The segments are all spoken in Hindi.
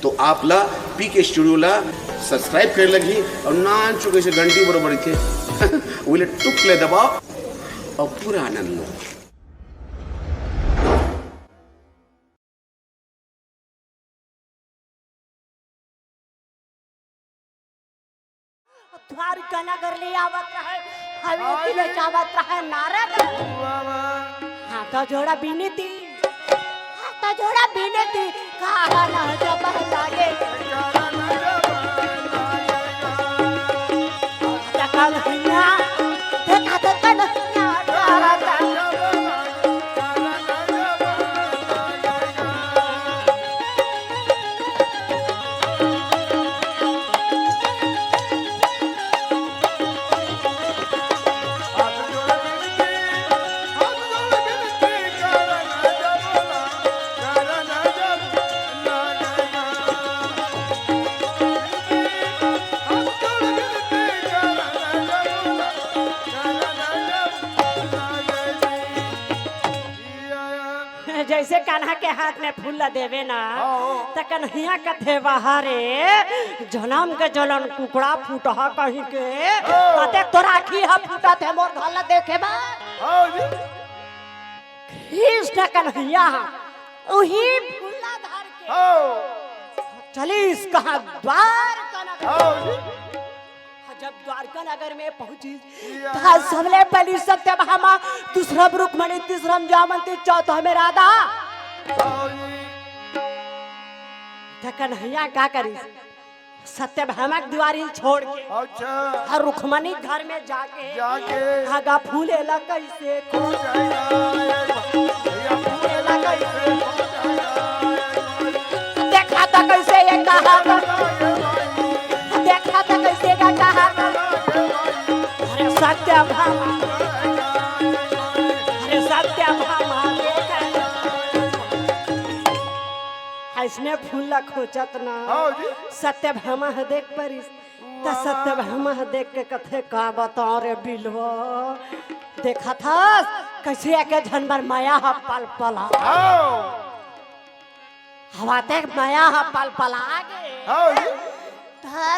तो आपला पीके स्टुडिओला सबस्क्राईब करायला लगी और नान चुके से घंटी बरोबर इथे उले टुकले दबाव और पूरा आनंद लो। द्वारका नगर ले आवत रहे हवेली ले जावत रहे नारद हाथ जोड़ा बिनती कहा ना जब लागे तकल हिया देखा तो कन्हैया डरता जैसे कान्हा के हाथ में फूल देवे ना त कन्हैया कथे बहारे जनम के जलन कुकड़ा फूटहा कहीं के अते तोरा आखी ह फूटा थे मोर घल देखे बा कृष्ण कन्हैया ओही फूला धर के चलीस कहां द्वारका नगर जब द्वारका नगर में पहुंची सबले पहली सत्यभामा दूसरा रुक्मणी तीसरा जामंती चौथा में राधा कन्हैया क्या करी सत्यभामा की दीवारी छोड़ के अच्छा रुक्मणी घर में जाके धागा फूलेला कैसे खो देखा था कैसे ये कहा देखा था कैसे का कहा अरे सत्यभामा इसने फूल खोचत ना सत्यभामा देख परिस त सत्यभामा देख के कथे का बताओ रे बिलवा देखा था कैसे आके झनबर माया ह पल पला हवा तक माया ह पल पला आगे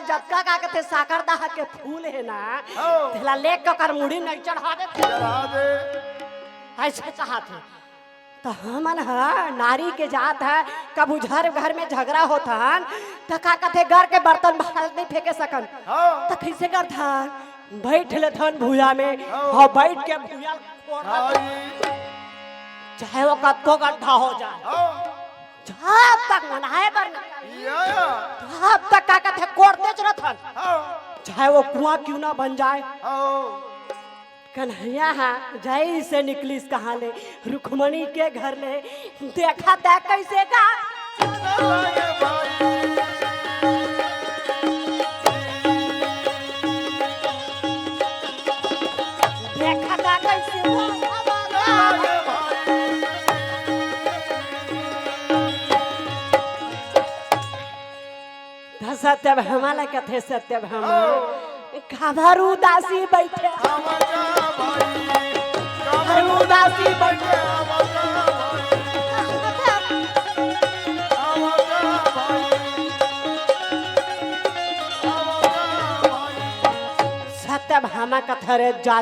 जब का कहते साकर दाह के फूल है ना तेला ले कर मुड़ी नहीं चढ़ा दे ऐसे चाहते तो हमन नारी के जात है कब घर में झगड़ा होता तो का कहते घर के बर्तन बाहर नहीं फेंके सकन तो कैसे करता बैठ लेथन भूया में और बैठ के भूया चाहे वो कत्तो गड्ढा हो जाए जब तक मनाए तब तक का कहते कोड़ते चलथन चाहे वो कुआं क्यों ना बन जाए कन्हैया जय से निकली कहाँ ले रुक्मणी के घर ले देखा था कैसे का देखा था कैसे सत्यभामा ला कथे सत्यभामा खबर उदासी बैठे उदासी बैठे सत्यभामा कथे रे जा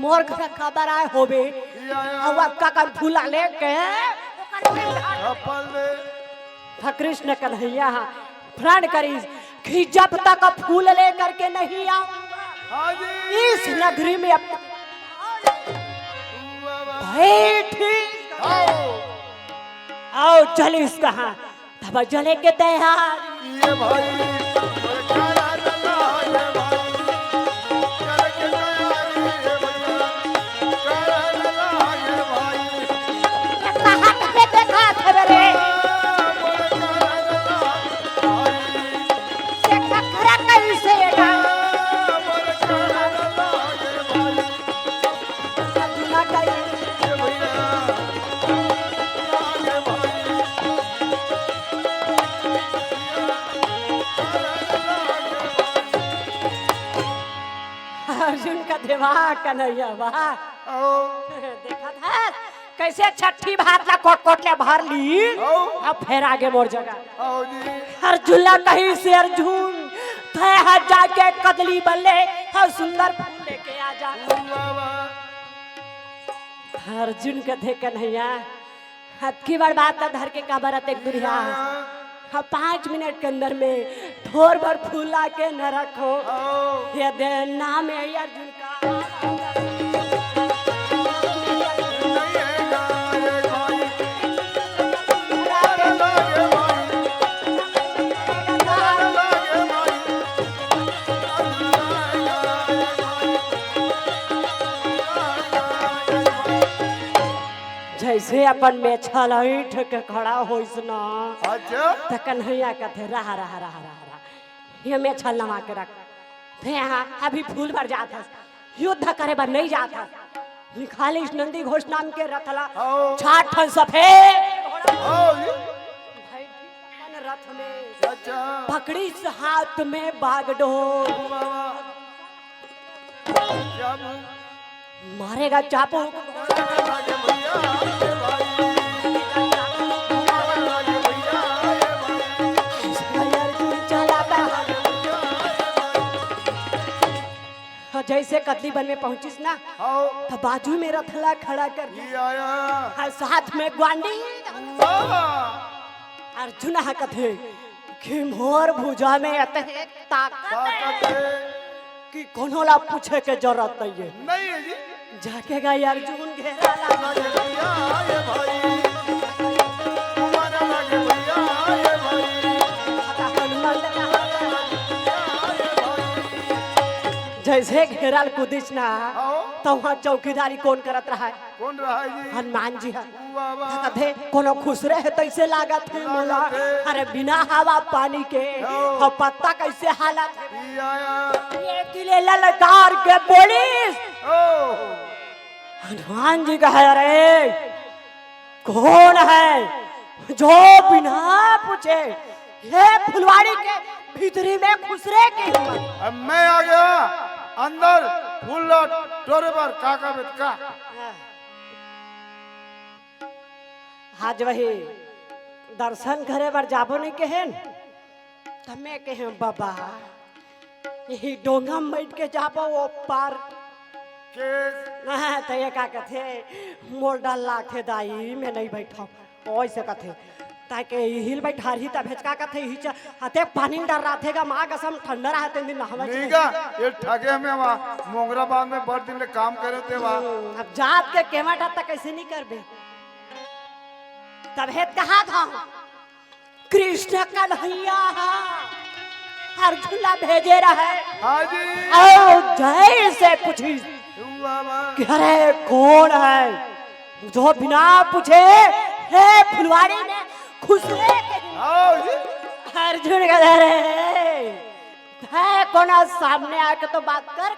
मोर घर खबर आए होबे अब का फूला लेके कृष्ण कन्हैया प्रण करी कि जब तक फूल लेकर के नहीं आऊंगा इस नगरी में आओ चलिस कहाँ तब जले के तैयार अर्जुन का देवा कन्हैया वाह देखा था कैसे छठी भात ला कोट कोट ले भर ली अब फिर आगे मोर जगह अर्जुन ला कहीं से अर्जुन थे हाथ जाके कदली बल्ले हर सुंदर फूल लेके आ जा अर्जुन के थे कन्हैया हाथ की बड़ बात धर के काबरत एक दुरिया हाँ 5 मिनट के अंदर में थोर भर फूल ला के न रखो ये दे नाम है अर्जुन का जैसे अपन में छल ऐठ के खड़ा होइस ना त कन्हैया कथे रहा रहा रहा रहा ये में छल नवा के रख थे यहाँ अभी फूल भर जात है युद्ध करे बर नहीं जात है निखाली नंदी घोष नाम के रथला 60 ठन सफेद रथ में पकड़ी हाथ में बागडोर मारेगा चापू जैसे कतली बन में पहुंचिस ना तो बाजू में रथला खड़ा कर दिया साथ में ग्वांडी अर्जुन कथे कि मोर भुजा में अतः ताकत कि कोनो ला पूछे के जरूरत नहीं है जी जाके गई अर्जुन घेरा जैसे घेराल कुदिस ना तो वहाँ चौकीदारी कौन करत रहा है कौन रहा है जी हनुमान जी है कथे कोनो खुश रहे तैसे लागत है मोला अरे बिना हवा पानी के पत्ता कैसे हालत है ये दिले ललकार के पुलिस हनुमान जी कहे अरे कौन है जो बिना पूछे ये फुलवाड़ी के भीतरी में खुसरे के अब मैं आ गया अंदर फूल टोरे पर काका बेट का आज वही दर्शन करे बर जाबो नहीं कहेन तमे कहे बाबा यही डोंगा बैठ के जाबो वो पार तो ये का कथे मोर डाल लाखे दाई में नहीं बैठा ऐसे कथे ताकि हिल बैठा रही तब भेजका कथे ही हते पानी डर रहा थेगा मां कसम ठंडा रहा ते दिन नहावा नीगा ये ठगे में वा मोंगराबाद में बड़ दिन ले काम करे थे वा अब जात के केवट तक कैसे नहीं करबे तब हेत कहा था कृष्ण कन्हैया अर्जुन भेजे रहे हां जी आओ जय से पूछी कि अरे कौन है जो बिना पूछे हे फुलवाड़ी में खुसरे अर्जुन कह रहे है कोना सामने आके तो बात कर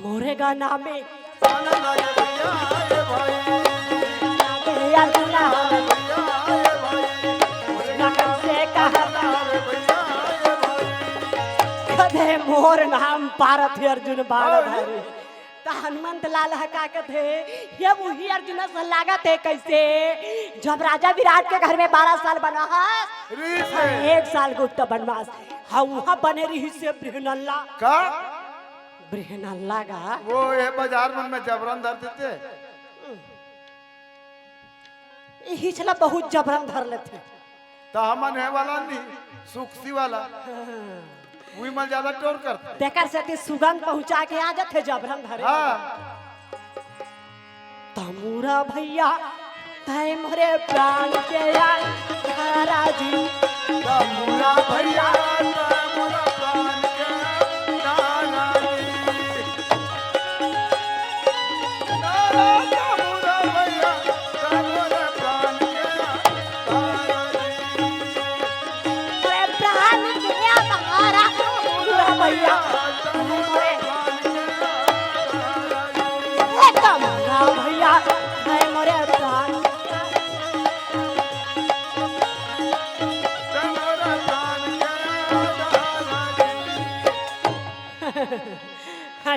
मोरेगा नामे कहे मोर नाम पारथ अर्जुन बारधारी हनुमंत लाल हका थे ये वही अर्जुन से लागत है कैसे जब राजा विराट के घर में 12 साल बनवास 1 साल गुप्त बनवास हाँ वहाँ बने रही से बृहनल्ला का बृहनल्ला का वो ये बाजार में जबरन धर देते यही चला बहुत जबरन धर लेते तो हमन है वाला नहीं सुखसी वाला वही मल ज्यादा टोर करता तेकर से सुगंध पहुंचा के आ जाते जबरन धरे तमुरा भैया तय मोरे प्राण के राजी तमुरा भैया तमुरा प्राण के तमुरा भैया तमुरा प्राण के प्राण के तारा तमुरा भैया तमुरा भैया तय मोरे प्राण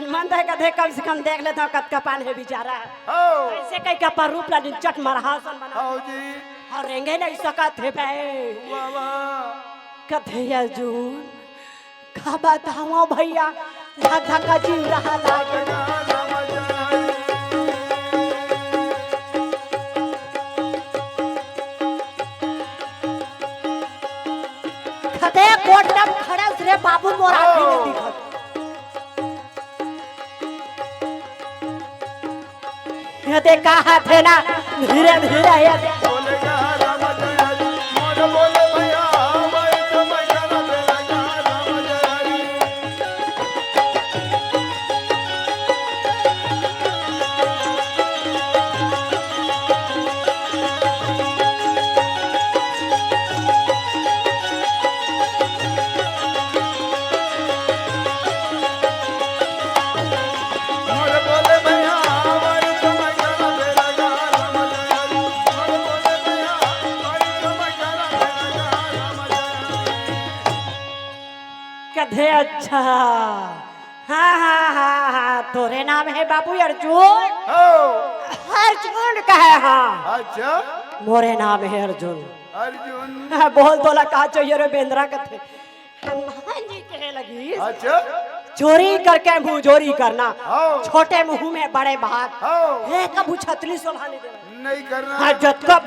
मन है कदे कम से कम देख लेता कत का पान है बेचारा हो ऐसे कई का पर रूप ला चट मरहासन बना हो जी और रेंगे नहीं सकत है बे वाह वाह कथे अर्जुन का बताओ भैया धक धक जीव रहा लागे कथे कोटम खड़स रे बाबू मोरा भी नहीं दिखत ये देखा हाथ है ना धीरे धीरे ये बोलेगा राम जय हरि मोर बोले भैया मैं समय करा बेलगा राम जय हरि मोर बोले भैया मैं समय करा बेलगा राम जय हरि मोर बोले भैया मैं समय करा बेलगा राम जय हरि कधे अच्छा हाँ तोरे नाम है बाबू अर्जुन हो अर्जुन कहे हाँ अच्छा मोरे नाम है अर्जुन अर्जुन बोल तोला कहा चाहिए रे बेंद्रा कथे हनुमान जी कहे लगी अच्छा चोरी करके मुंह चोरी करना हो छोटे मुंह में बड़े बात हो एक कबू छतली सोलहाने देना नहीं करना हाँ, जत का